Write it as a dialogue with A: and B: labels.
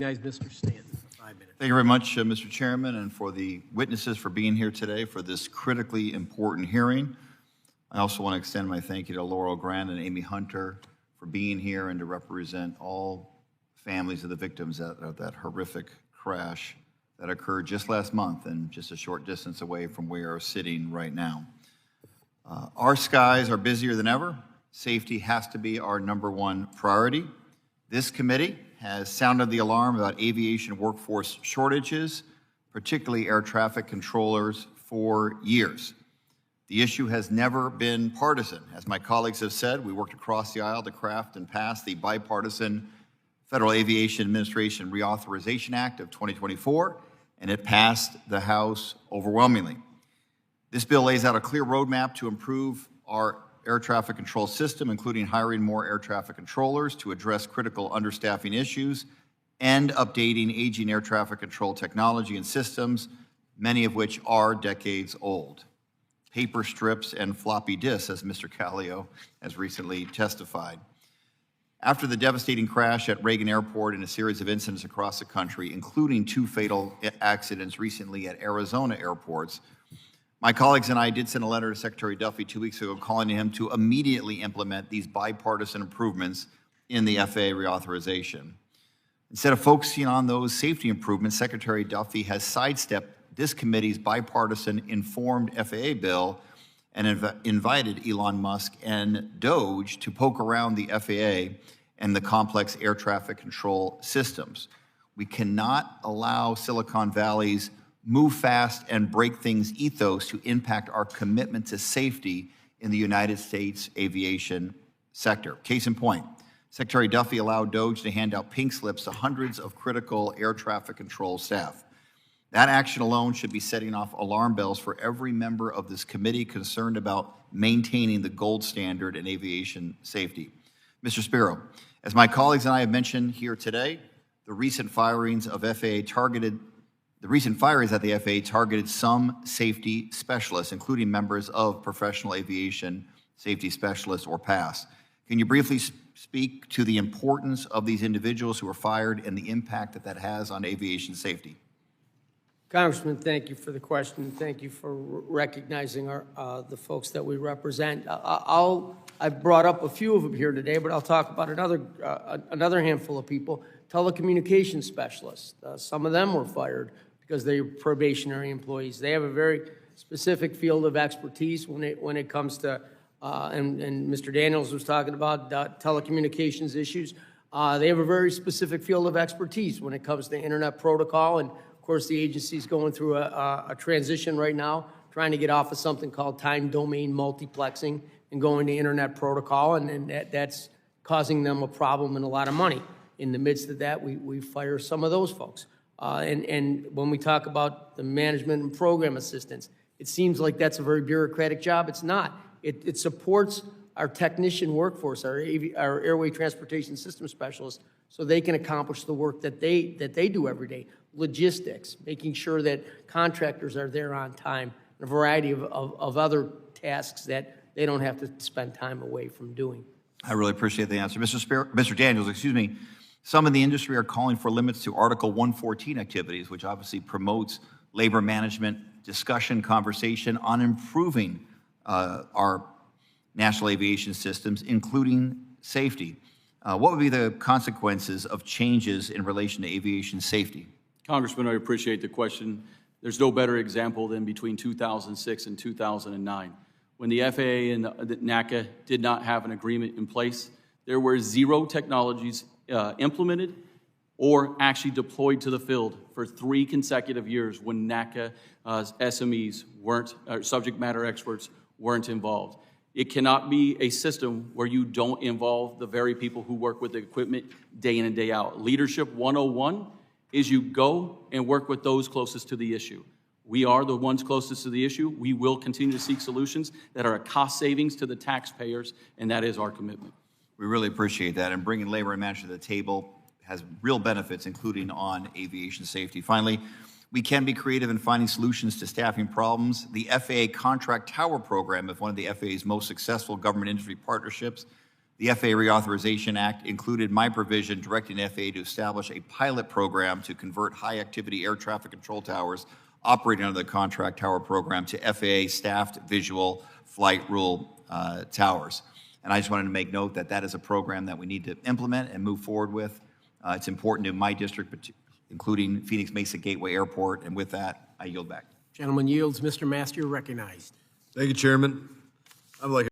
A: Guys, Mr. Stanton, 5 minutes.
B: Thank you very much, Mr. Chairman, and for the witnesses for being here today for this critically important hearing. I also want to extend my thank you to Laurel Grant and Amy Hunter for being here and to represent all families of the victims of that horrific crash that occurred just last month and just a short distance away from where we are sitting right now. Our skies are busier than ever. Safety has to be our #1 priority. This committee has sounded the alarm about aviation workforce shortages, particularly air traffic controllers, for years. The issue has never been partisan. As my colleagues have said, we worked across the aisle to craft and pass the bipartisan Federal Aviation Administration Reauthorization Act of 2024, and it passed the House overwhelmingly. This bill lays out a clear roadmap to improve our air traffic control system, including hiring more air traffic controllers to address critical understaffing issues and updating aging air traffic control technology and systems, many of which are decades old. Paper strips and floppy disks, as Mr. Callio has recently testified. After the devastating crash at Reagan Airport and a series of incidents across the country, including 2 fatal accidents recently at Arizona airports, my colleagues and I did send a letter to Secretary Duffy 2 weeks ago calling on him to immediately implement these bipartisan improvements in the FAA reauthorization. Instead of focusing on those safety improvements, Secretary Duffy has sidestepped this committee's bipartisan informed FAA bill and invited Elon Musk and DOGE to poke around the FAA and the complex air traffic control systems. We cannot allow Silicon Valley's move fast and break things ethos to impact our commitment to safety in the United States aviation sector. Case in point, Secretary Duffy allowed DOGE to hand out pink slips to hundreds of critical air traffic control staff. That action alone should be setting off alarm bells for every member of this committee concerned about maintaining the gold standard in aviation safety. Mr. Spiro, as my colleagues and I have mentioned here today, the recent firings at the FAA targeted some safety specialists, including members of Professional Aviation Safety Specialists, or PAS. Can you briefly speak to the importance of these individuals who were fired and the impact that has on aviation safety?
A: Congressman, thank you for the question. Thank you for recognizing the folks that we represent. I've brought up a few of them here today, but I'll talk about another handful of people. Telecommunications specialists. Some of them were fired because they're probationary employees. They have a very specific field of expertise when it comes to, and Mr. Daniels was talking about telecommunications issues. They have a very specific field of expertise when it comes to internet protocol, and of course the agency's going through a transition right now, trying to get off of something called time domain multiplexing and going to internet protocol, and that's causing them a problem and a lot of money. In the midst of that, we fire some of those folks. And when we talk about the management and program assistants, it seems like that's a very bureaucratic job. It's not. It supports our technician workforce, our airway transportation system specialists, so they can accomplish the work that they do every day. Logistics, making sure that contractors are there on time, and a variety of other tasks that they don't have to spend time away from doing.
B: I really appreciate the answer. Mr. Daniels, excuse me. Some in the industry are calling for limits to Article 114 activities, which obviously promotes labor management, discussion, conversation on improving our national aviation systems, including safety. What would be the consequences of changes in relation to aviation safety?
C: Congressman, I appreciate the question. There's no better example than between 2006 and 2009. When the FAA and the NACA did not have an agreement in place, there were 0 technologies implemented or actually deployed to the field for 3 consecutive years when NACA SMEs subject matter experts weren't involved. It cannot be a system where you don't involve the very people who work with the equipment day in and day out. Leadership 101 is you go and work with those closest to the issue. We are the ones closest to the issue. We will continue to seek solutions that are a cost savings to the taxpayers, and that is our commitment.
B: We really appreciate that, and bringing labor and management to the table has real benefits, including on aviation safety. Finally, we can be creative in finding solutions to staffing problems. The FAA Contract Tower Program is one of the FAA's most successful government industry partnerships. The FAA Reauthorization Act included my provision directing the FAA to establish a pilot program to convert high-activity air traffic control towers operating under the contract tower program to FAA staffed visual flight rule towers. And I just wanted to make note that that is a program that we need to implement and move forward with. It's important to my district, including Phoenix Mesa Gateway Airport, and with that, I yield back.
D: Gentleman yields. Mr. Master, you're recognized.
E: Thank you, Chairman. I'd like